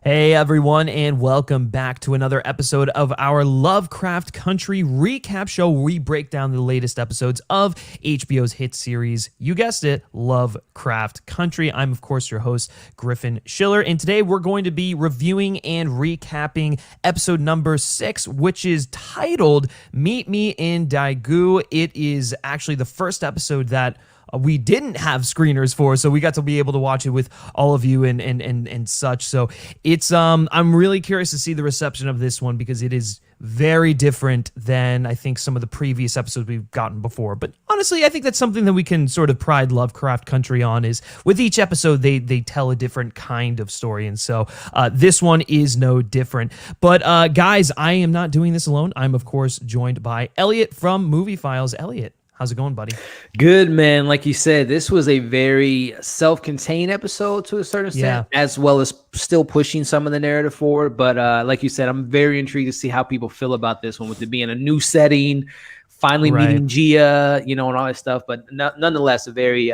Hey everyone, and welcome back to another episode of our Lovecraft Country recap show. We break down the latest episodes of HBO's hit series, you guessed it, Lovecraft Country. I'm, of course, your host, Griffin Schiller, and today we're going to be reviewing and recapping episode number 6, which is titled Me In Daegu. It is actually the first episode that we didn't have screeners for, so we got to be able to watch it with all of you and such. So it's I'm really curious to see the reception of this one because it is very different than I think some of the previous episodes we've gotten before. But honestly, I think that's something that we can sort of pride Lovecraft Country on, is with each episode they tell a different kind of story, and so this one is no different. But guys, I am not doing this alone. I'm of course joined by Elliott from Movie Files. Elliott, how's it going, buddy? Good, man. Like you said, this was a very self-contained episode to a certain extent, as well as still pushing some of the narrative forward. But like you said, I'm very intrigued to see how people feel about this one, with it being a new setting, finally meeting Gia, and all that stuff. But nonetheless, a very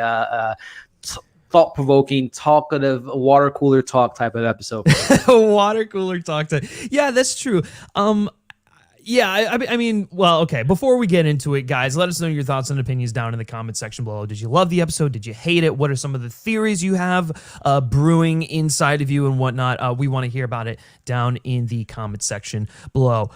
thought-provoking, talkative, water cooler talk type of episode. Water cooler talk time. Yeah, that's true. Yeah, I mean, well, okay. Before we get into it, guys, let us know your thoughts and opinions down in the comment section below. Did you love the episode? Did you hate it? What are some of the theories you have brewing inside of you and whatnot? We want to hear about it down in the comment section below.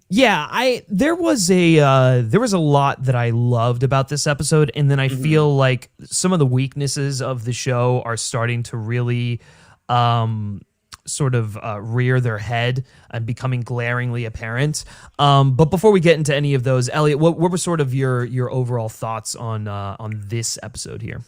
Yeah, there was a lot that I loved about this episode, and then I feel like some of the weaknesses of the show are starting to really sort of rear their head and becoming glaringly apparent. But before we get into any of those, Elliott, what were sort of your overall thoughts on this episode here?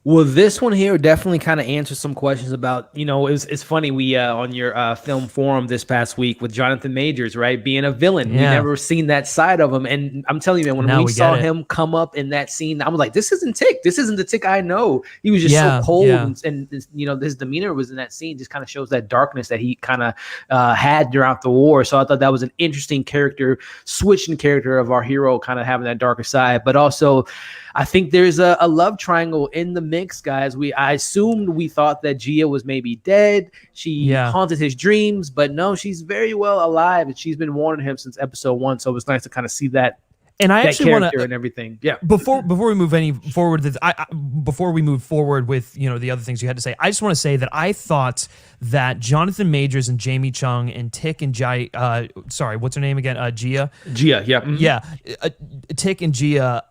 Well, this one here definitely kind of answers some questions about, it's funny, we on your film forum this past week with Jonathan Majors, right, being a villain. We never seen that side of him. And I'm telling you, man, when we saw him come up in that scene, I was like, this isn't Tick. This isn't the Tick I know. He was just so cold. And his demeanor was in that scene just kind of shows that darkness that he kind of had throughout the war. So I thought that was an interesting character, switching character of our hero kind of having that darker side. But also, I think there's a love triangle in the mix, guys. I assumed, we thought that Gia was maybe dead. She haunted his dreams, but no, she's very well alive, and she's been warning him since episode 1. So it was nice to kind of see that. And I actually want to, and everything. Yeah. Before we move any forward, before we move forward with the other things you had to say, I just want to say that I thought that Jonathan Majors and Jamie Chung and Tick and sorry, what's her name again? Gia. Gia, yeah. Mm-hmm. Yeah. Tick and Gia.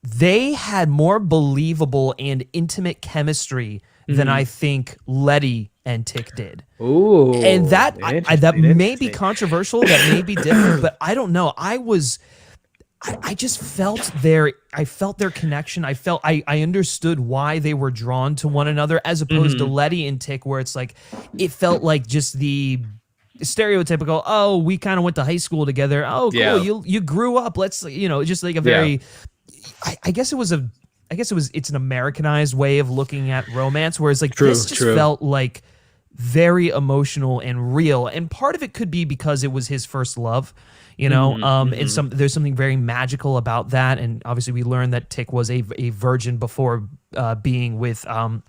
They had more believable and intimate chemistry than I think Letty and Tick did. Ooh, and that may be controversial, that may be different, but I don't know. I just felt their connection. I understood why they were drawn to one another, as opposed to Letty and Tick, where it's like, it felt like just the stereotypical, oh, we kind of went to high school together. Oh, cool. Yeah. You grew up. Let's, just like a very, I guess it's an Americanized way of looking at romance, whereas like this just felt like very emotional and real. And part of it could be because it was his first love, and there's something very magical about that. And obviously we learned that Tick was a virgin before being with guy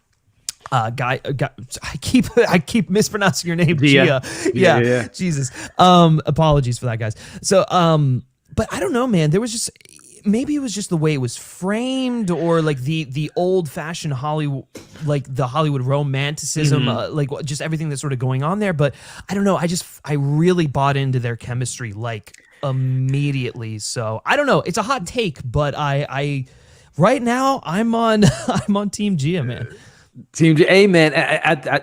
I keep mispronouncing your name. Gia. Yeah. Jesus. Apologies for that, guys. So but I don't know, man. There was just, maybe it was just the way it was framed, or like the old-fashioned Hollywood, like the Hollywood romanticism, like just everything that's sort of going on there. But I don't know. I really bought into their chemistry like immediately. So I don't know. It's a hot take, but I right now I'm on Team Gia, man. Team J, man,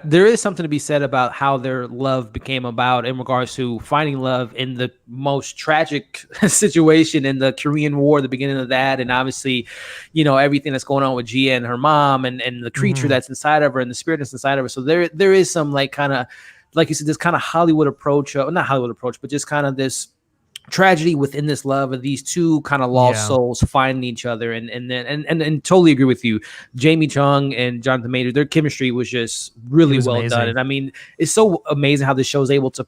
there is something to be said about how their love became about in regards to finding love in the most tragic situation in the Korean War, the beginning of that, and obviously, everything that's going on with Gia and her mom and the creature that's inside of her and the spirit that's inside of her. So there is some like kind of, like you said, this kind of Hollywood approach, not Hollywood approach, but just kind of this tragedy within this love of these two kind of lost souls finding each other, and totally agree with you. Jamie Chung and Jonathan Majors, their chemistry was just really well done. And I mean, it's so amazing how this show is able to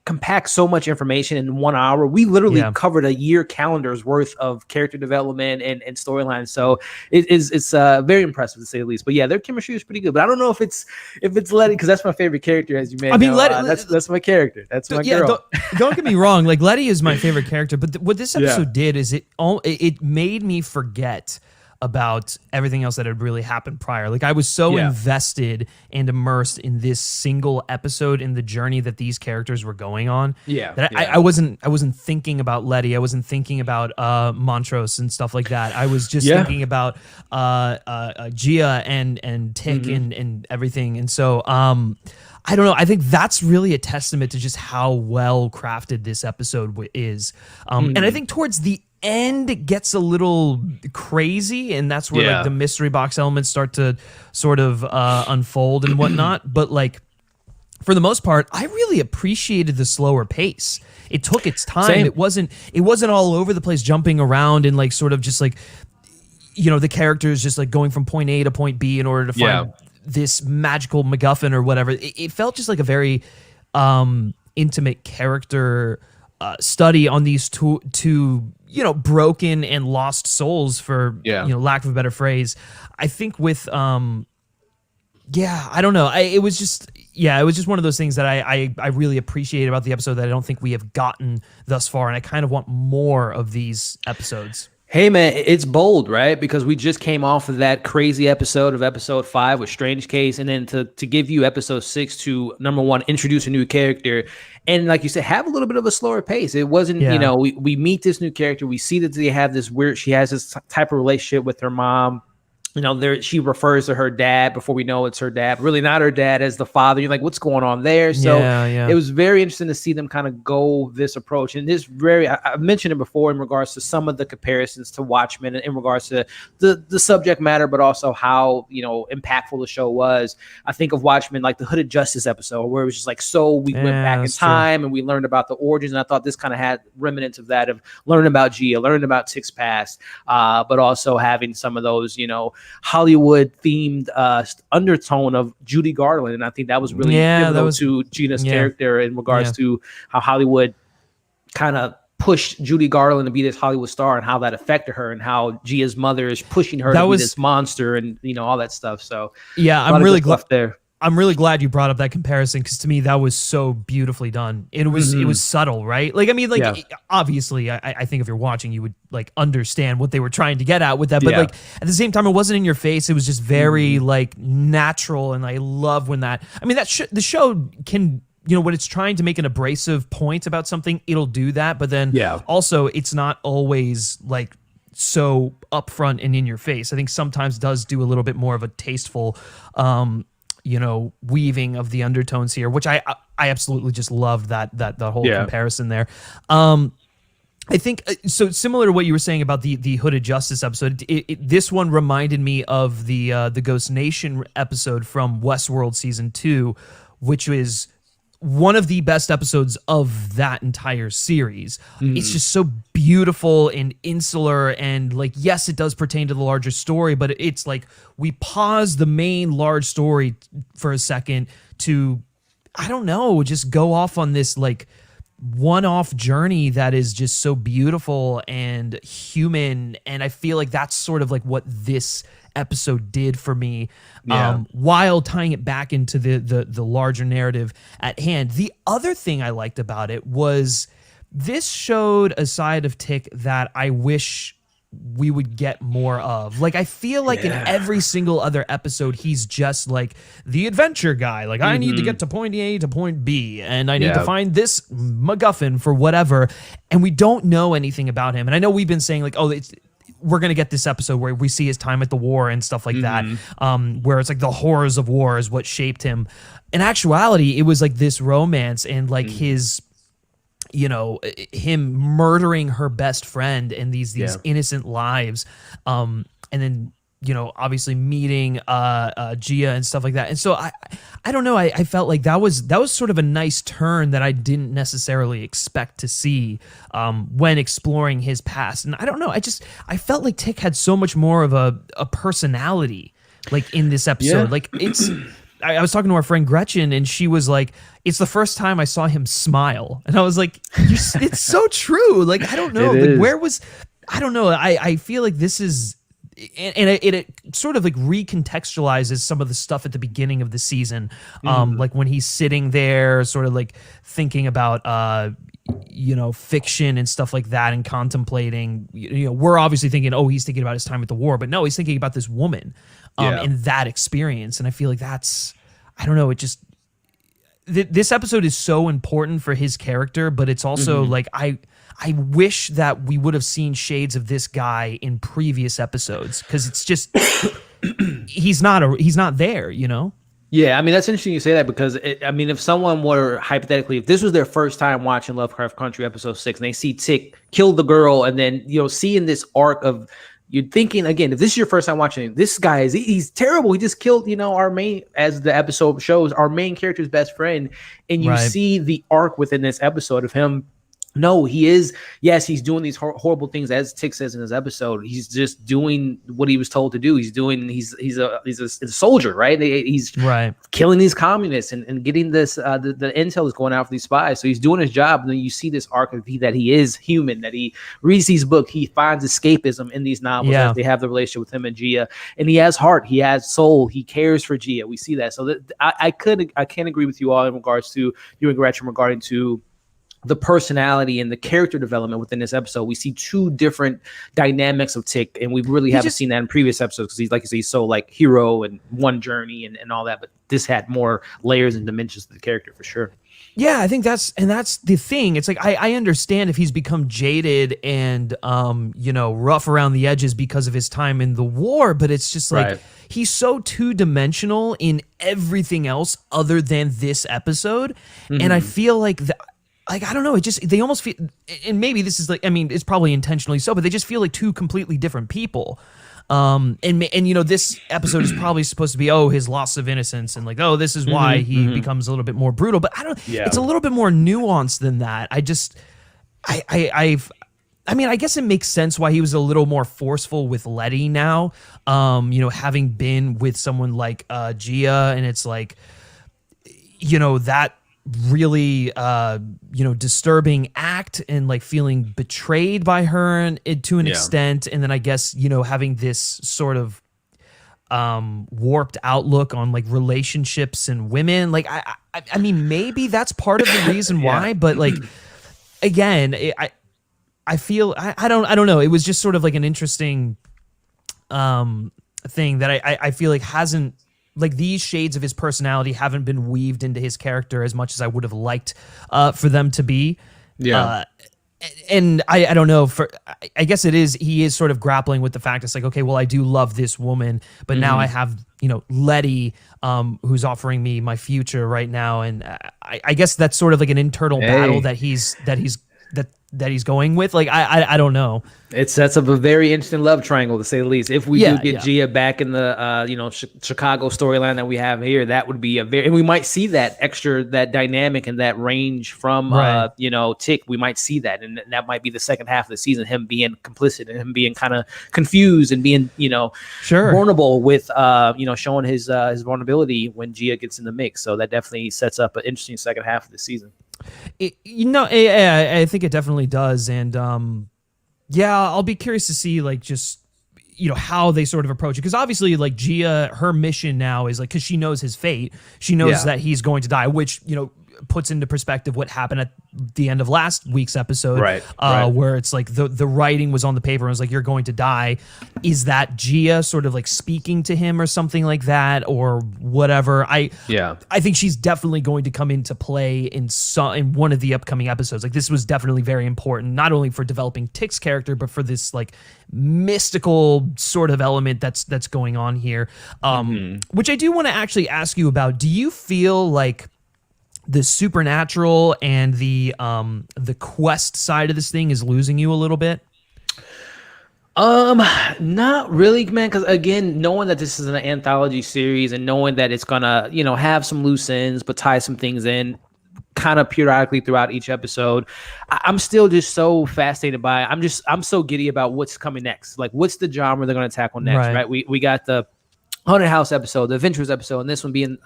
compact so much information in 1 hour. We literally Yeah. covered a year calendar's worth of character development and storylines. So it's very impressive to say the least. But yeah, their chemistry is pretty good. But I don't know if it's Letty, because that's my favorite character, as you may know. That's my character. That's my girl. Don't get me wrong. Like, Letty is my favorite character. But what this episode did is it made me forget about everything else that had really happened prior. Like, I was so invested and immersed in this single episode, in the journey that these characters were going on. That I wasn't thinking about Letty. I wasn't thinking about Montrose and stuff like that. I was just thinking about Gia and Tick and everything. And so I don't know. I think that's really a testament to just how well crafted this episode is. And I think towards the end it gets a little crazy, and that's where like the mystery box elements start to sort of unfold and whatnot. But like, for the most part, I really appreciated the slower pace. It took its time. Same. It wasn't all over the place, jumping around and like sort of just like, you know, the characters just like going from point A to point B in order to find this magical MacGuffin or whatever. It felt just like a very intimate character study on these two you know, broken and lost souls, for you know, lack of a better phrase. I think with I don't know. It was just one of those things that I really appreciate about the episode that I don't think we have gotten thus far, and I kind of want more of these episodes. Hey man, it's bold, right? Because we just came off of that crazy episode of episode 5 with Strange Case, and then to give you episode 6 to, number one, introduce a new character, and like you said, have a little bit of a slower pace. It wasn't, you know, we meet this new character, we see that they have this she has this type of relationship with her mom. You know, she refers to her dad before we know it's her dad, really not her dad, as the father. You're like, what's going on there? So it was very interesting to see them kind of go this approach. And this I've mentioned it before in regards to some of the comparisons to Watchmen, and in regards to the subject matter, but also how, you know, impactful the show was. I think of Watchmen like the Hooded Justice episode, where it was just like, we went back in time and we learned about the origins. And I thought this kind of had remnants of that, of learning about Gia, learning about Tick's past, but also having some of those, you know, Hollywood themed undertone of Judy Garland, and I think that was really pivotal to Gina's character in regards to how Hollywood kind of pushed Judy Garland to be this Hollywood star, and how that affected her, and how Gia's mother is pushing her to be this monster, and you know, all that stuff. So I'm really glad there. I'm really glad you brought up that comparison, because to me that was so beautifully done. It was subtle, right? Like, I mean, like obviously, I think if you're watching, you would like understand what they were trying to get at with that. But like at the same time, it wasn't in your face. It was just very like natural, and I love when that. I mean, the show can, you know, when it's trying to make an abrasive point about something, it'll do that. But then also, it's not always like so upfront and in your face. I think sometimes does do a little bit more of a tasteful you know, weaving of the undertones here, which I absolutely just loved that whole comparison there. I think so, similar to what you were saying about the Hooded Justice episode, this one reminded me of the Ghost Nation episode from Westworld season 2, which was one of the best episodes of that entire series. It's just so beautiful and insular, and like, yes, it does pertain to the larger story, but it's like we pause the main large story for a second to, I don't know, just go off on this like one-off journey that is just so beautiful and human. And I feel like that's sort of like what this episode did for me, while tying it back into the larger narrative at hand. The other thing I liked about it was this showed a side of Tick that I wish we would get more of. Like, I feel like in every single other episode, he's just like the adventure guy. Like, I need to get to point A to point B, and I need to find this MacGuffin for whatever. And we don't know anything about him. And I know we've been saying like, oh, we're going to get this episode where we see his time at the war and stuff like that, where it's like the horrors of war is what shaped him. In actuality, it was like this romance and like his, you know, him murdering her best friend and these innocent lives. And then, you know, obviously meeting Gia and stuff like that. And so I don't know. I felt like that was sort of a nice turn that I didn't necessarily expect to see when exploring his past. And I don't know. I felt like Tick had so much more of a personality, like in this episode. Like I was talking to our friend Gretchen, and she was like, "It's the first time I saw him smile," and I was like, "It's so true." Like, I don't know, like, where was, I don't know. I feel like this is, and it sort of like recontextualizes some of the stuff at the beginning of the season, like when he's sitting there, sort of like thinking about fiction and stuff like that, and contemplating. We're obviously thinking, oh, he's thinking about his time at the war, but no, he's thinking about this woman, and that experience. And I feel like that's, I don't know, it just, this episode is so important for his character, but it's also like, I wish that we would have seen shades of this guy in previous episodes, because it's just he's not there, Yeah, I mean, that's interesting you say that, because if someone were, hypothetically, if this was their first time watching Lovecraft Country episode 6 and they see Tick kill the girl, and then seeing this arc of, you're thinking, again, if this is your first time watching it, this guy he's terrible. He just killed, our main, as the episode shows, our main character's best friend, and you see the arc within this episode of him. No, he is. Yes, he's doing these horrible things, as Tick says in his episode. He's just doing what he was told to do. He's a soldier, right? He's killing these communists and getting this. The intel is going out for these spies. So he's doing his job. And then you see this arc of that he is human. That he reads these books. He finds escapism in these novels. As they have the relationship with him and Gia, and he has heart. He has soul. He cares for Gia. We see that. So I can't agree with you all in regards to you and Gretchen regarding to the personality and the character development within this episode. We see two different dynamics of Tick, and we really haven't seen that in previous episodes, because he's, like you say, he's so like hero and one journey and all that, but this had more layers and dimensions to the character for sure. Yeah, I think that's the thing. It's like, I understand if he's become jaded and rough around the edges because of his time in the war, but it's just like he's so two-dimensional in everything else other than this episode. And I feel like I don't know, they almost feel, and maybe this is like, I mean, it's probably intentionally so, but they just feel like two completely different people. And this episode is probably supposed to be, his loss of innocence, and like, this is why he becomes a little bit more brutal, but it's a little bit more nuanced than that. I guess it makes sense why he was a little more forceful with Letty now, having been with someone like Gia, and it's like, that really disturbing act, and like feeling betrayed by her and to an extent, and then I guess having this sort of warped outlook on like relationships and women. Like I mean, maybe that's part of the reason why, but like, again, I feel I don't know, it was just sort of like an interesting thing that I feel like hasn't, like, these shades of his personality haven't been weaved into his character as much as I would have liked for them to be. And I don't know, I guess he is sort of grappling with the fact it's like, okay, well, I do love this woman, but now I have, Letty, who's offering me my future right now. And I guess that's sort of like an internal battle that he's going with. Like, I don't know. It sets up a very interesting love triangle, to say the least. If we do get Gia back in the Chicago storyline that we have here, that would be and we might see that dynamic and that range from Tick. We might see that, and that might be the second half of the season, him being complicit and him being kind of confused and being vulnerable with showing his vulnerability when Gia gets in the mix. So that definitely sets up an interesting second half of the season. I think it definitely does, and I'll be curious to see, like, just how they sort of approach it, because obviously, like, Gia, her mission now is like, because she knows his fate, she knows that he's going to die, which puts into perspective what happened at the end of last week's episode, where it's like the writing was on the paper and it was like, you're going to die. Is that Gia sort of like speaking to him or something like that, or whatever? I think she's definitely going to come into play in one of the upcoming episodes. Like, this was definitely very important, not only for developing Tick's character, but for this like mystical sort of element that's going on here, which I do want to actually ask you about. Do you feel like the supernatural and the quest side of this thing is losing you a little bit? Not really, man, because again, knowing that this is an anthology series and knowing that it's gonna, have some loose ends but tie some things in kind of periodically throughout each episode, I'm still just so fascinated by it. I'm so giddy about what's coming next. Like, what's the genre they're gonna tackle next, right? We got the Haunted House episode, the Adventures episode, and this one being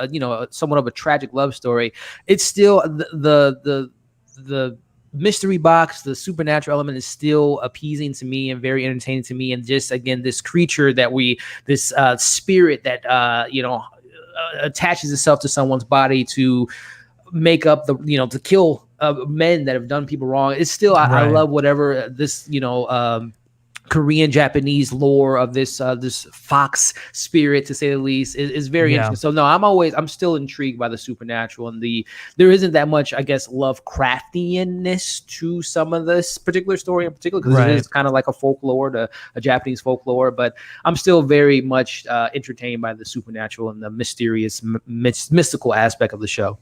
somewhat of a tragic love story, it's still the mystery box, the supernatural element is still appeasing to me and very entertaining to me. And just again, this creature that this spirit that attaches itself to someone's body to make up to kill men that have done people wrong. It's still I love whatever this Korean Japanese lore of this fox spirit, to say the least, is very interesting. So no, I'm still intrigued by the supernatural, and there isn't that much, I guess, Lovecraftianness to some of this particular story in particular, because it is kind of like a folklore, a Japanese folklore, but I'm still very much entertained by the supernatural and the mysterious mystical aspect of the show.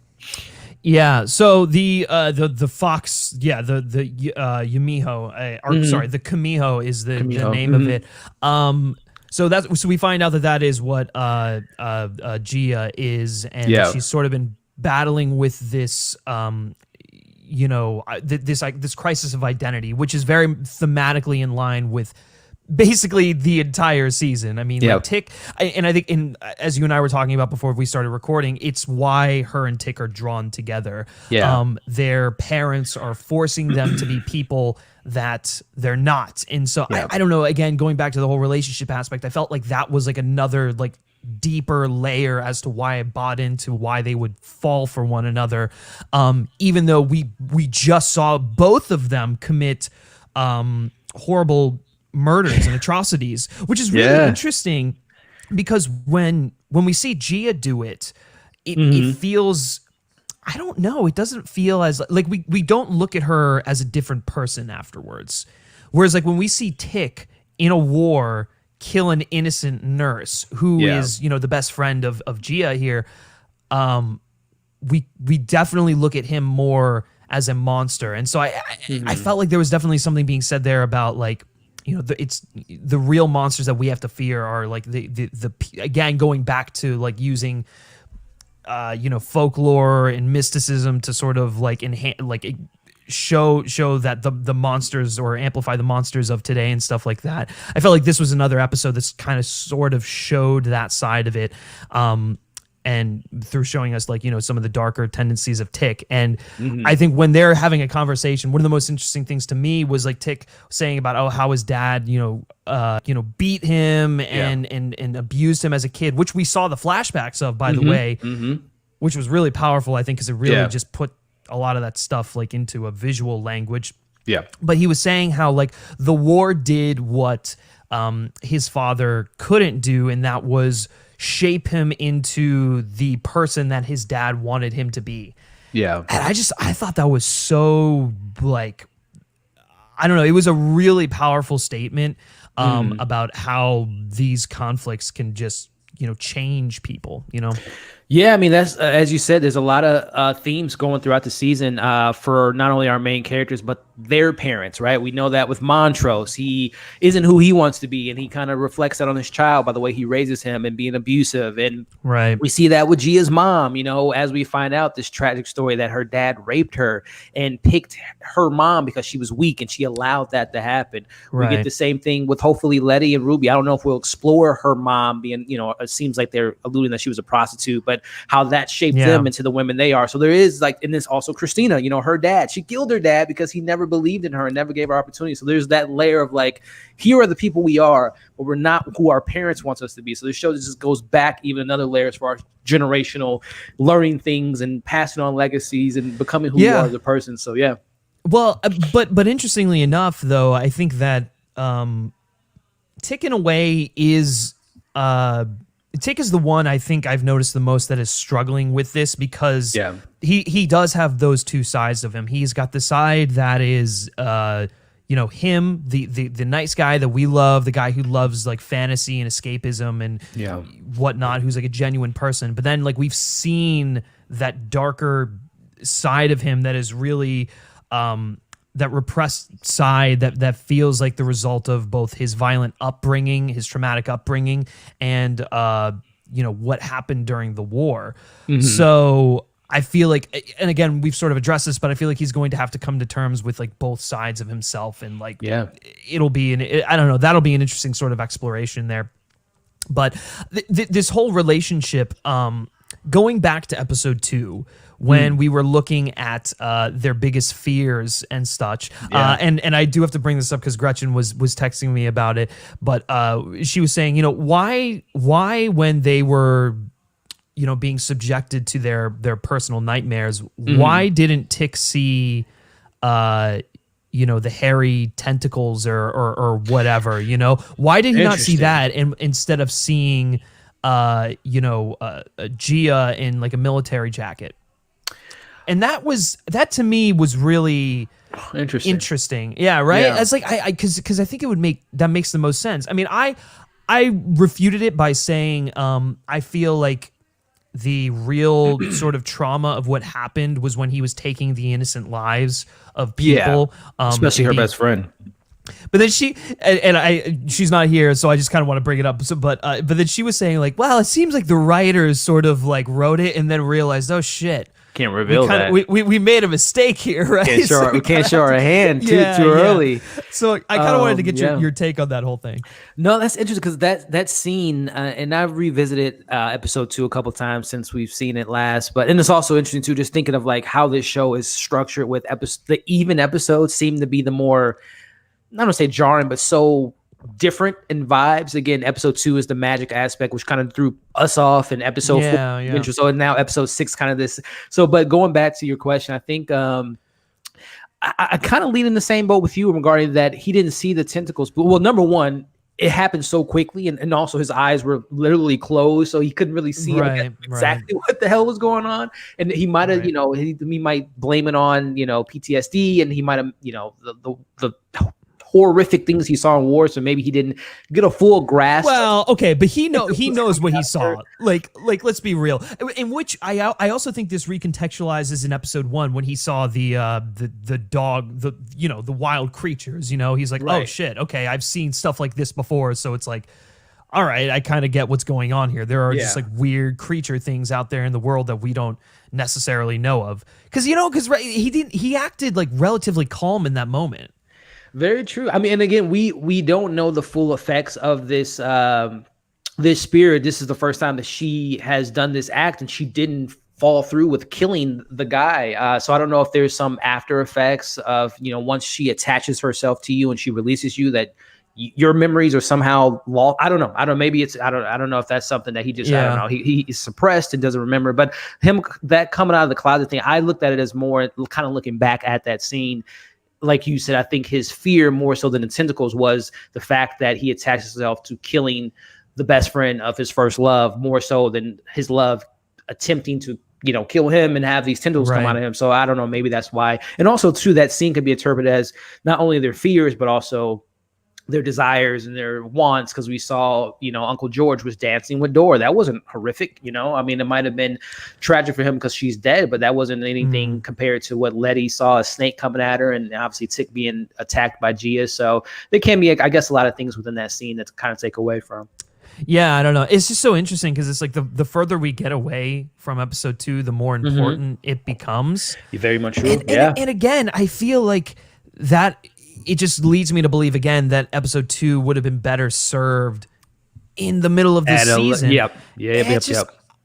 Yeah, so the fox, the Yumiho, sorry, the Kumiho is the name of it. So we find out that is what Gia is, and she's sort of been battling with this this crisis of identity, which is very thematically in line with basically the entire season. I mean, like Tick, and I think as you and I were talking about before we started recording, it's why her and Tick are drawn together. Their parents are forcing them to be people that they're not. And so I don't know, again, going back to the whole relationship aspect, I felt like that was like another like deeper layer as to why I bought into why they would fall for one another. Even though we just saw both of them commit horrible murders and atrocities, which is really interesting, because when we see Gia do it feels, I don't know, it doesn't feel as like we don't look at her as a different person afterwards, whereas like when we see Tick in a war kill an innocent nurse who is the best friend of Gia here, we definitely look at him more as a monster. And so I felt like there was definitely something being said there about like, it's the real monsters that we have to fear are like the again, going back to like using folklore and mysticism to sort of like show that the monsters, or amplify the monsters of today and stuff like that. I felt like this was another episode that's kind of sort of showed that side of it, and through showing us like some of the darker tendencies of Tick. And I think when they're having a conversation, one of the most interesting things to me was like Tick saying about how his dad beat him and abused him as a kid, which we saw the flashbacks of, by the way, which was really powerful, I think, because it really just put a lot of that stuff like into a visual language. But he was saying how like the war did what his father couldn't do, and that was shape him into the person that his dad wanted him to be. And I thought that was so like, I don't know, it was a really powerful statement about how these conflicts can just change people. Yeah, I mean, that's as you said, there's a lot of themes going throughout the season for not only our main characters, but their parents, right? We know that with Montrose, he isn't who he wants to be, and he kind of reflects that on his child by the way he raises him and being abusive. And we see that with Gia's mom, as we find out this tragic story that her dad raped her and picked her mom because she was weak, and she allowed that to happen. We get the same thing with hopefully Letty and Ruby. I don't know if we'll explore her mom being, it seems like they're alluding that she was a prostitute, but how that shaped them into the women they are. So there is like in this also Christina, her dad, she killed her dad because he never believed in her and never gave her opportunity. So there's that layer of like, here are the people we are, but we're not who our parents want us to be. So this show just goes back even another layer as far as generational learning things and passing on legacies and becoming who you are as a person. So well, but interestingly enough, though, I think that Tick in a way is Tick is the one I think I've noticed the most that is struggling with this, because he does have those two sides of him. He's got the side that is him, the nice guy that we love, the guy who loves like fantasy and escapism and whatnot, who's like a genuine person. But then like we've seen that darker side of him that is really that repressed side that feels like the result of both his violent upbringing, his traumatic upbringing, and what happened during the war. So I feel like, and again, we've sort of addressed this, but I feel like he's going to have to come to terms with like both sides of himself, and like it'll be I don't know, that'll be an interesting sort of exploration there. But this whole relationship, going back to episode 2, when we were looking at their biggest fears and such, and I do have to bring this up because Gretchen was texting me about it, but she was saying, why when they were, being subjected to their personal nightmares, why didn't Tick see the hairy tentacles or whatever, why did he not see that instead of seeing Gia in like a military jacket? And that to me was really interesting. Yeah, right. Yeah. It's like because I think it would makes the most sense. I mean, I refuted it by saying I feel like the real sort of trauma of what happened was when he was taking the innocent lives of people, especially her best friend. But then she's not here, so I just kind of want to bring it up. So, but then she was saying like, well, it seems like the writers sort of like wrote it and then realized, oh shit, can't reveal that we made a mistake here, right? We can't show our hand too early. So I kind of wanted to get your take on that whole thing. No, that's interesting because that scene, and I've revisited episode 2 a couple times since we've seen it last. And it's also interesting too, just thinking of like how this show is structured with the even episodes seem to be the more, I don't want to say jarring, but so different in vibes. Again, episode 2 is the magic aspect, which kind of threw us off, and episode 4, so and now episode 6 kind of this. So, but going back to your question, I think I kind of lean in the same boat with you regarding that he didn't see the tentacles. But well, number one, it happened so quickly, and also his eyes were literally closed, so he couldn't really see exactly what the hell was going on. And he might have, he might blame it on, PTSD, and he might have, the horrific things he saw in war, so maybe he didn't get a full grasp. Well, okay, but he knows what he saw. Like let's be real. In which I also think this recontextualizes in episode 1 when he saw the dog, the wild creatures. He's like, oh shit, okay, I've seen stuff like this before, so it's like, all right, I kind of get what's going on here. There are just like weird creature things out there in the world that we don't necessarily know of. Because he acted like relatively calm in that moment. Very true. I mean, and again, we don't know the full effects of this this spirit. This is the first time that she has done this act, and she didn't fall through with killing the guy. So I don't know if there's some after effects of, once she attaches herself to you and she releases you, that your memories are somehow lost. I don't know. Maybe it's, I don't know if that's something that he just, I don't know. He is suppressed and doesn't remember, but him, that coming out of the closet thing, I looked at it as more kind of looking back at that scene. Like you said, I think his fear more so than the tentacles was the fact that he attached himself to killing the best friend of his first love more so than his love attempting to, kill him and have these tentacles come out of him. So I don't know, maybe that's why. And also too, that scene could be interpreted as not only their fears, but also their desires and their wants, because we saw, Uncle George was dancing with Dora. That wasn't horrific, I mean, it might have been tragic for him because she's dead, but that wasn't anything compared to what Letty saw, a snake coming at her, and obviously Tick being attacked by Gia. So there can be, I guess, a lot of things within that scene that kind of take away from. Yeah, I don't know. It's just so interesting because it's like the further we get away from episode 2, the more important it becomes. You're very much true. And again, I feel like that it just leads me to believe again that episode 2 would have been better served in the middle of the season. Yep.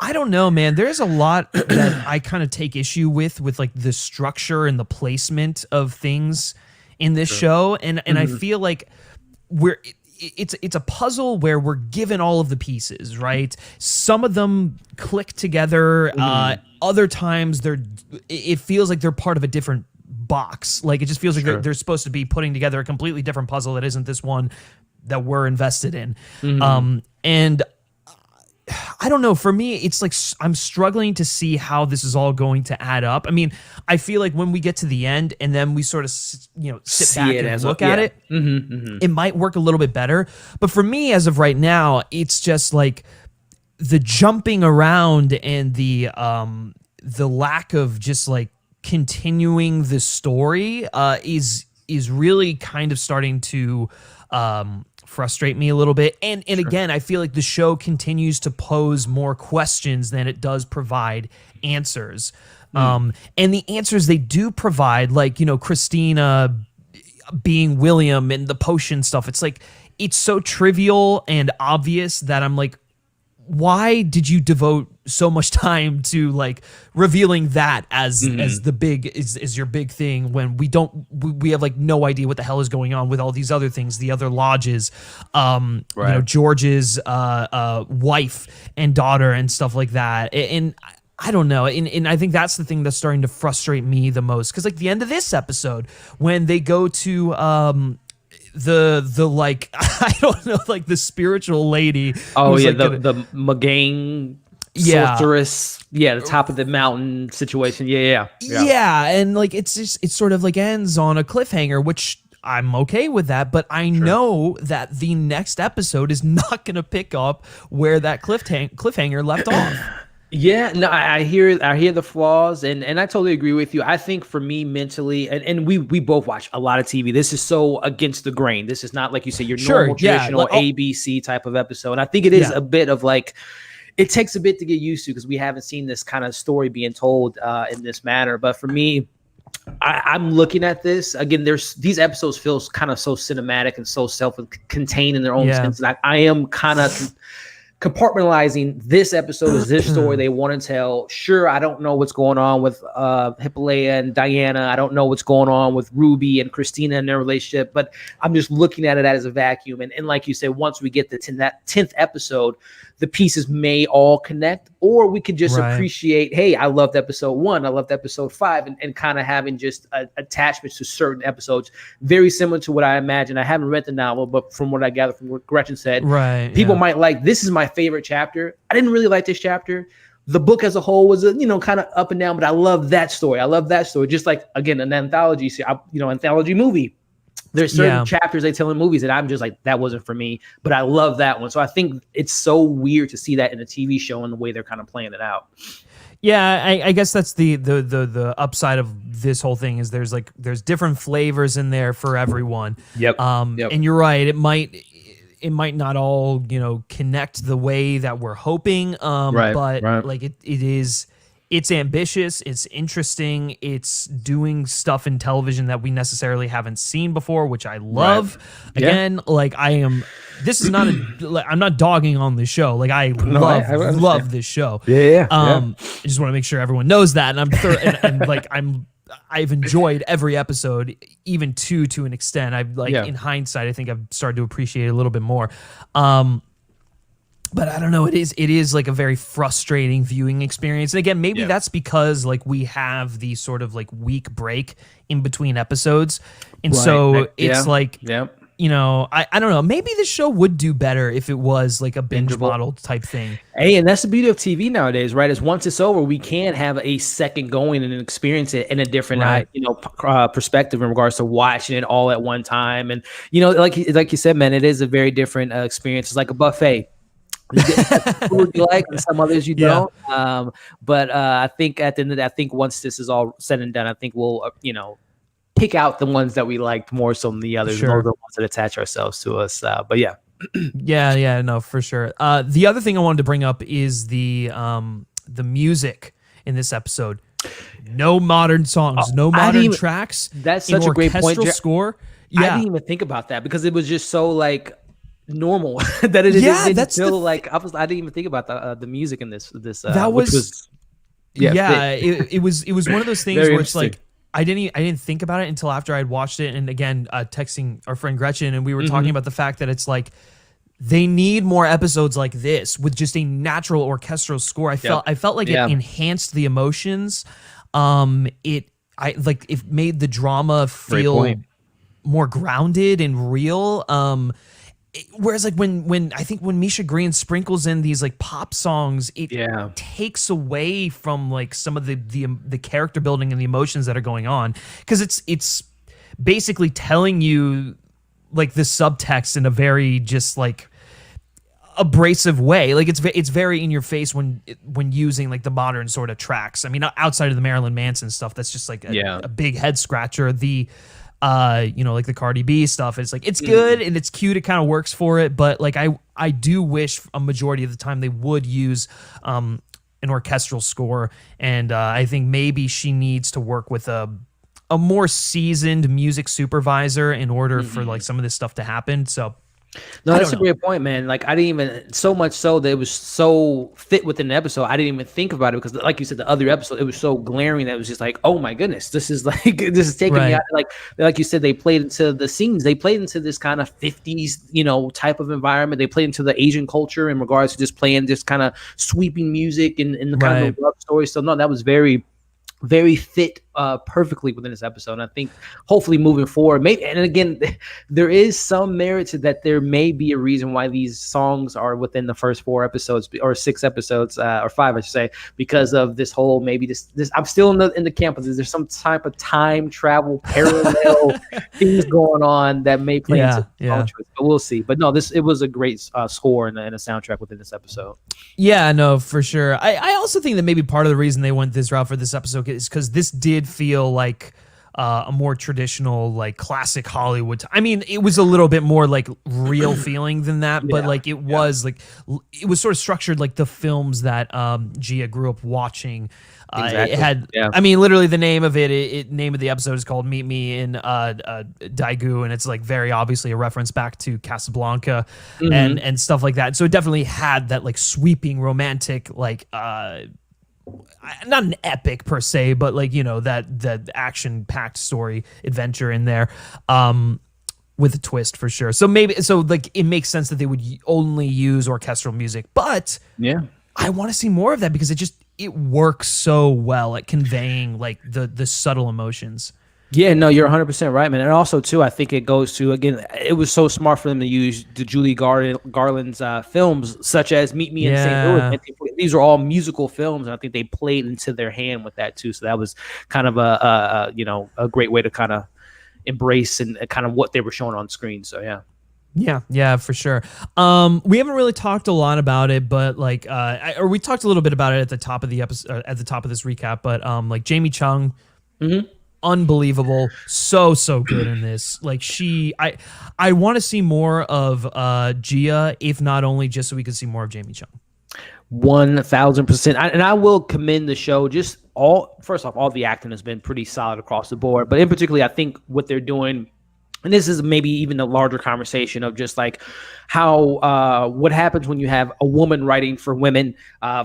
I don't know, man. There's a lot that I kind of take issue with like the structure and the placement of things in this show, and I feel like it's a puzzle where we're given all of the pieces, right? Some of them click together. Other times it feels like they're part of a different box. Like it just feels like they're supposed to be putting together a completely different puzzle that isn't this one that we're invested in. And I don't know, for me, it's like I'm struggling to see how this is all going to add up. I mean, I feel like when we get to the end and then we sort of, sit back and look at it, it might work a little bit better. But for me, as of right now, it's just like the jumping around and the lack of just like continuing the story is really kind of starting to frustrate me a little bit. And again, I feel like the show continues to pose more questions than it does provide answers. And the answers they do provide, like, Christina being William and the potion stuff, it's like it's so trivial and obvious that I'm like, why did you devote so much time to like revealing that as the big is your big thing when we have like no idea what the hell is going on with all these other things, the other lodges, you know, George's wife and daughter and stuff like that. And I don't know. And I think that's the thing that's starting to frustrate me the most. Because like the end of this episode, when they go to the like I don't know, like the spiritual lady. Oh yeah, like the Magain sorceress. Yeah, the top of the mountain situation. Yeah. And like it's sort of like ends on a cliffhanger, which I'm okay with that, but I know that the next episode is not going to pick up where that cliffhanger left off. Yeah, no, I hear the flaws, and I totally agree with you. I think for me mentally, and we both watch a lot of TV. This is so against the grain. This is not like you say your normal traditional ABC type of episode. And I think it is a bit of like, it takes a bit to get used to because we haven't seen this kind of story being told in this manner. But for me, I'm looking at this again. These episodes feel kind of so cinematic and so self-contained in their own sense. Like I am kind of compartmentalizing this episode is this story they want to tell. Sure, I don't know what's going on with Hippolyta and Diana. I don't know what's going on with Ruby and Christina and their relationship, but I'm just looking at it as a vacuum. And like you said, once we get that 10th episode, the pieces may all connect, or we could just appreciate, hey, I loved episode 1, I loved episode 5, and kind of having just attachments to certain episodes, very similar to what I imagine. I haven't read the novel, but from what I gather from what Gretchen said, people might like, this is my favorite chapter. I didn't really like this chapter. The book as a whole was, kind of up and down, but I love that story. I love that story. Just like, again, an anthology, anthology movie. There's certain chapters they tell in movies that I'm just like, that wasn't for me, but I love that one. So I think it's so weird to see that in a TV show and the way they're kind of playing it out. Yeah, I guess that's the upside of this whole thing is there's different flavors in there for everyone. Yep. And you're right. It might not all, connect the way that we're hoping. But like it's ambitious, it's interesting, it's doing stuff in television that we necessarily haven't seen before, which I love. Again, like I'm not dogging on this show. Like I love this show. I just want to make sure everyone knows that. And I've enjoyed every episode, even to an extent. I've in hindsight, I think I've started to appreciate it a little bit more. But I don't know. It is like a very frustrating viewing experience. And again, maybe that's because like we have the sort of like week break in between episodes, and so it's like I don't know. Maybe the show would do better if it was like a binge model type thing. Hey, and that's the beauty of TV nowadays, right? Is once it's over, we can have a second going and experience it in a different, perspective in regards to watching it all at one time. And like you said, man, it is a very different experience. It's like a buffet. You get food you like, and some others you don't. But I think at the end of that, I think once this is all said and done, I think we'll pick out the ones that we liked more so than the others. Those are the ones that attach ourselves to us. But no, for sure. The other thing I wanted to bring up is the music in this episode. No modern songs, no modern tracks. That's such a great point. Score. I didn't even think about that because it was just so like normal that it is until like I didn't even think about the music in this that was it was one of those things where it's like I didn't think about it until after I'd watched it, and again texting our friend Gretchen, and we were talking about the fact that it's like they need more episodes like this with just a natural orchestral score. I felt like it enhanced the emotions. It made the drama feel more grounded and real. Whereas like when I think when Misha Green sprinkles in these like pop songs, it takes away from like some of the character building and the emotions that are going on, because it's basically telling you like the subtext in a very just like abrasive way. Like it's very in your face when using like the modern sort of tracks. I mean, outside of the Marilyn Manson stuff, that's just like a big head scratcher. The like the Cardi B stuff, it's like it's good and it's cute, it kind of works for it, but like I do wish a majority of the time they would use an orchestral score, and I think maybe she needs to work with a more seasoned music supervisor in order for like some of this stuff to happen. So No, that's a great point, man. Like I didn't even, so much so that it was so fit within the episode. I didn't even think about it because, like you said, the other episode, it was so glaring that it was just like, oh my goodness, this is like this is taking me out. Like you said, they played into the scenes. They played into this kind of 50s, type of environment. They played into the Asian culture in regards to just playing this kind of sweeping music and the kind of love story. So no, that was very, very fit perfectly within this episode. And I think hopefully moving forward, maybe, and again, there is some merit to that. There may be a reason why these songs are within the first 4 episodes or 6 episodes or 5, I should say, because of this whole, maybe this I'm still in the camp of, is there some type of time travel parallel things going on that may play into the song choice, but we'll see. But no, it was a great score and a soundtrack within this episode. Yeah, no, for sure. I also think that maybe part of the reason they went this route for this episode is because this did feel like a more traditional, like classic Hollywood. I mean, it was a little bit more like real feeling than that, but like it was sort of structured like the films that Gia grew up watching. It had, I mean, literally the name of name of the episode is called Me In Daegu, and it's like very obviously a reference back to Casablanca and stuff like that. So it definitely had that like sweeping romantic, like not an epic per se, but like, that action packed story adventure in there, with a twist for sure. So like it makes sense that they would only use orchestral music, but I want to see more of that because it works so well at conveying like the subtle emotions. Yeah, no, you're 100% right, man. And also, too, I think it goes to, again, it was so smart for them to use the Julie Garland's films, such as Meet Me in St. Louis. These are all musical films, and I think they played into their hand with that, too. So that was kind of a great way to kind of embrace and kind of what they were showing on screen. So, yeah. Yeah, for sure. We haven't really talked a lot about it, but like, or we talked a little bit about it at the top of the episode, at the top of this recap. But like Jamie Chung, unbelievable, so good in this. Like I want to see more of Gia, if not only just so we could see more of Jamie Chung. 1000%. And I will commend the show. Just first off, all the acting has been pretty solid across the board, but in particular, I think what they're doing. And this is maybe even a larger conversation of just like how what happens when you have a woman writing for women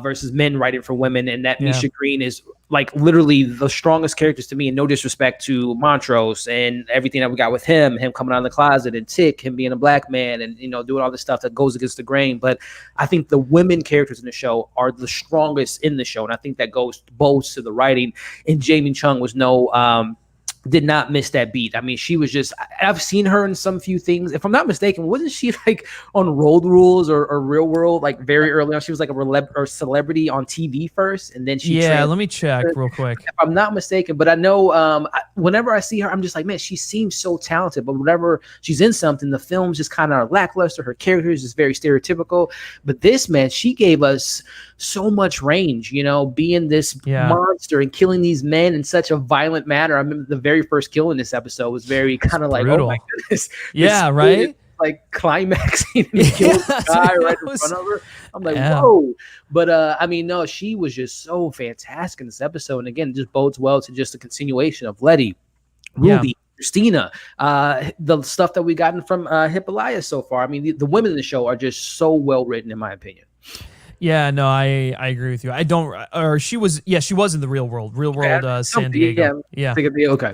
versus men writing for women. And that Misha Green is like literally the strongest characters to me, and no disrespect to Montrose and everything that we got with him coming out of the closet, and Tick, him being a black man and, doing all this stuff that goes against the grain. But I think the women characters in the show are the strongest in the show. And I think that goes both to the writing, and Jamie Chung was did not miss that beat. I mean, she was just, I've seen her in some few things. If I'm not mistaken, wasn't she like on Road Rules or Real World, like very early on? She was like a celebrity on TV first, and then she let me check real quick. If I'm not mistaken, but I know whenever I see her, I'm just like, man, she seems so talented, but whenever she's in something, the film's just kind of lackluster. Her character is just very stereotypical. But this, man, she gave us so much range, being this monster and killing these men in such a violent manner. I remember the very first kill in this episode was very kind of like, brutal. Oh my goodness. Right? Like climaxing and killing the guy right in front of her. I'm like, whoa. But I mean, no, she was just so fantastic in this episode. And again, just bodes well to just the continuation of Letty, Ruby, Christina, the stuff that we gotten from Hippolyta so far. I mean, the women in the show are just so well written, in my opinion. Yeah, no, I agree with you. I don't, or she was in the Real World, San Diego. Okay.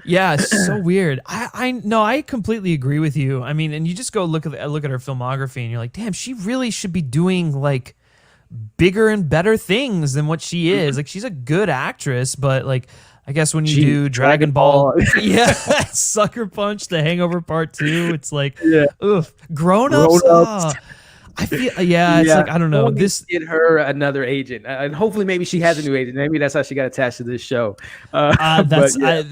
Yeah, it's so weird. I completely agree with you. I mean, and you just go look at her filmography, and you're like, damn, she really should be doing like bigger and better things than what she is. Like, she's a good actress, but like, I guess when you do Dragon Ball, Sucker Punch, The Hangover Part 2, it's like, oof, grown-ups. I feel, it's like, I don't know. This get her another agent, and hopefully, maybe she has a new agent. Maybe that's how she got attached to this show. That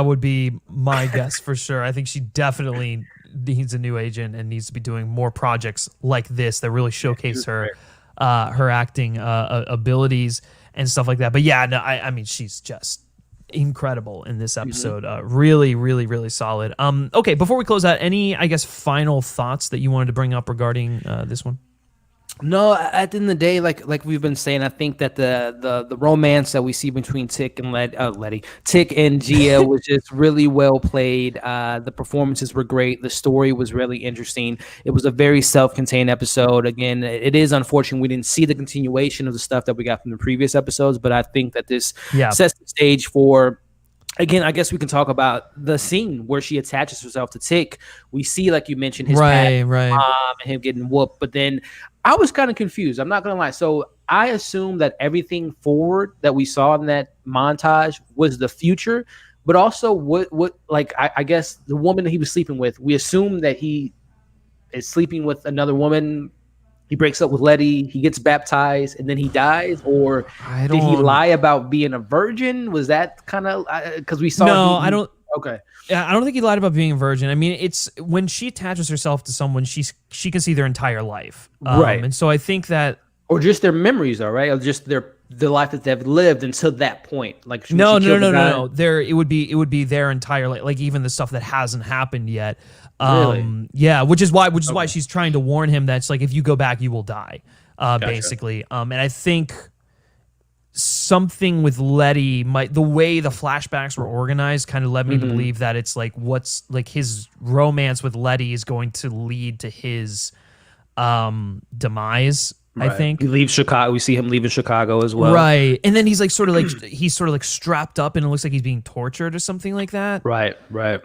would be my guess for sure. I think she definitely needs a new agent and needs to be doing more projects like this that really showcase her acting abilities and stuff like that. But I mean, she's just incredible in this episode. Really, really, really solid. Okay, before we close out, any, I guess, final thoughts that you wanted to bring up regarding this one? No, at the end of the day, like we've been saying, I think that the romance that we see between Tick and Tick and Gia was just really well played. The performances were great. The story was really interesting. It was a very self-contained episode. Again, it is unfortunate we didn't see the continuation of the stuff that we got from the previous episodes, but I think that this sets the stage for. Again, I guess we can talk about the scene where she attaches herself to Tick. We see, like you mentioned, his right. and him getting whooped. But then I was kind of confused. I'm not going to lie. So I assumed that everything forward that we saw in that montage was the future. But also, I guess the woman that he was sleeping with, we assume that he is sleeping with another woman. He breaks up with Letty, he gets baptized, and then he dies? Or did he lie about being a virgin? Was that kind of because we saw? No, I don't. Okay. Yeah, I don't think he lied about being a virgin. I mean, it's when she attaches herself to someone, she can see their entire life, right? And so I think that, or just their memories, though, right? Or just the life that they've lived until that point. Like no. It would be their entire life, like even the stuff that hasn't happened yet. Really? Yeah, which is why she's trying to warn him that it's like, if you go back, you will die, basically. And I think something with Letty, the way the flashbacks were organized kind of led me to believe that it's like what's like his romance with Letty is going to lead to his demise. Right. I think he leaves Chicago. We see him leaving Chicago as well. Right. And then he's sort of strapped up and it looks like he's being tortured or something like that. Right.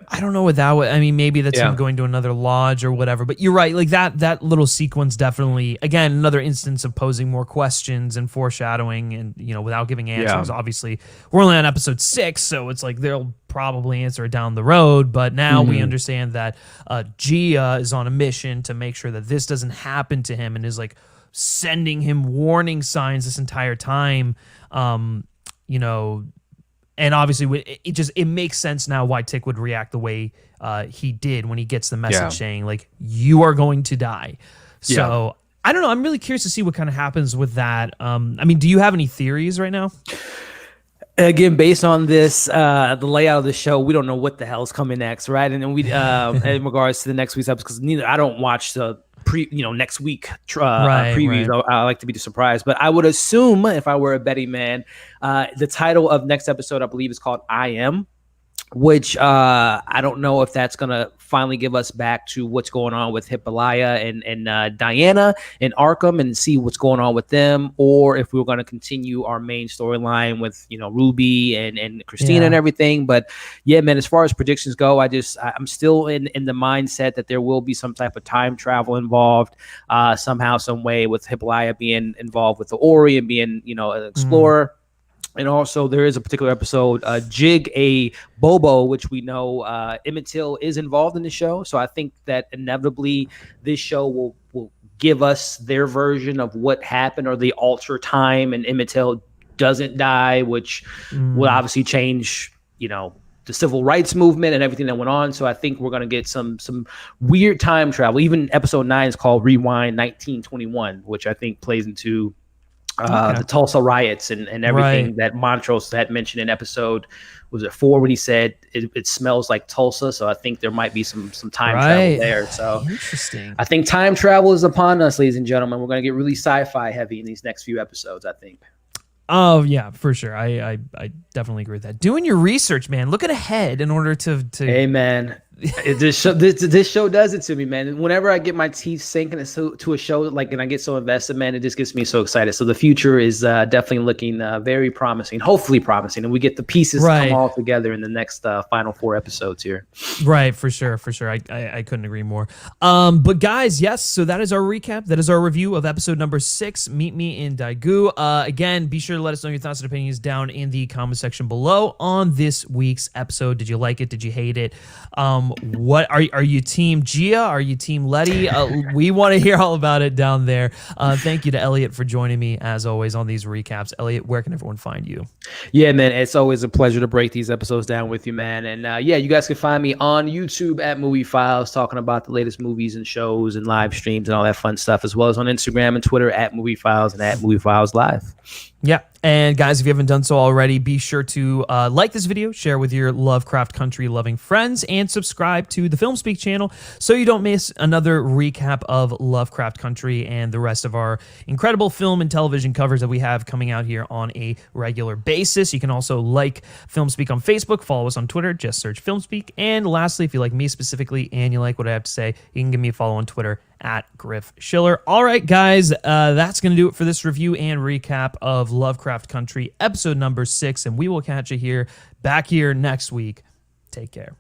I don't know what that would, I mean, maybe that's him going to another lodge or whatever, but you're right. Like that little sequence definitely, again, another instance of posing more questions and foreshadowing and, without giving answers. Obviously, we're only on episode 6, so it's like they'll probably answer it down the road, but now we understand that Gia is on a mission to make sure that this doesn't happen to him and is like sending him warning signs this entire time, and obviously it makes sense now why Tick would react the way he did when he gets the message saying like, you are going to die. So I don't know. I'm really curious to see what kind of happens with that. I mean, do you have any theories right now? Again, based on this, the layout of the show, we don't know what the hell is coming next, right? And then we, in regards to the next week's episode, because I don't watch the next week previews. Right. I like to be surprised, but I would assume if I were a betting man, the title of next episode, I believe, is called I Am, which I don't know if that's going to finally give us back to what's going on with Hippolyta and Diana and Arkham and see what's going on with them, or if we were going to continue our main storyline with, Ruby and Christina and everything. But yeah, man, as far as predictions go, I'm still in the mindset that there will be some type of time travel involved somehow, some way, with Hippolyta being involved with the Ori and being, an explorer. And also, there is a particular episode, Jig a Bobo, which we know Emmett Till is involved in the show. So I think that inevitably this show will give us their version of what happened, or the alter time, and Emmett Till doesn't die, which will obviously change, the civil rights movement and everything that went on. So I think we're going to get some weird time travel. Even episode 9 is called Rewind 1921, which I think plays into the Tulsa riots and everything that Montrose had mentioned in episode, was it 4, when he said it smells like Tulsa. So I think there might be some time travel there. So interesting. I think time travel is upon us, ladies and gentlemen. We're going to get really sci-fi heavy in these next few episodes, I think. Oh yeah, for sure. I definitely agree with that. Doing your research, man. Looking ahead in order to. Hey man, this show does it to me, man. Whenever I get my teeth sinking to a show and I get so invested, man, it just gets me so excited. So the future is definitely looking very promising, hopefully promising, and we get the pieces to come all together in the next final 4 episodes here. Right, for sure. I couldn't agree more. But guys, yes. So that is our recap. That is our review of episode number 6. Meet Me in Daegu. Again, be sure to let us know your thoughts and opinions down in the comment section below on this week's episode. Did you like it? Did you hate it? What are you, team Gia? Are you team Letty? We want to hear all about it down there. Thank you to Elliott for joining me as always on these recaps. Elliott, where can everyone find you? Yeah, man, it's always a pleasure to break these episodes down with you, man. And you guys can find me on YouTube at Movie Files, talking about the latest movies and shows and live streams and all that fun stuff, as well as on Instagram and Twitter at Movie Files and at Movie Files Live. Yeah. And guys, if you haven't done so already, be sure to like this video, share with your Lovecraft Country loving friends, and subscribe to the FilmSpeak channel so you don't miss another recap of Lovecraft Country and the rest of our incredible film and television covers that we have coming out here on a regular basis. You can also like FilmSpeak on Facebook, follow us on Twitter, just search FilmSpeak. And lastly, if you like me specifically and you like what I have to say, you can give me a follow on Twitter at Griff Schiller. All right, guys, that's going to do it for this review and recap of Lovecraft Country, episode number 6, and we will catch you back here next week. Take care.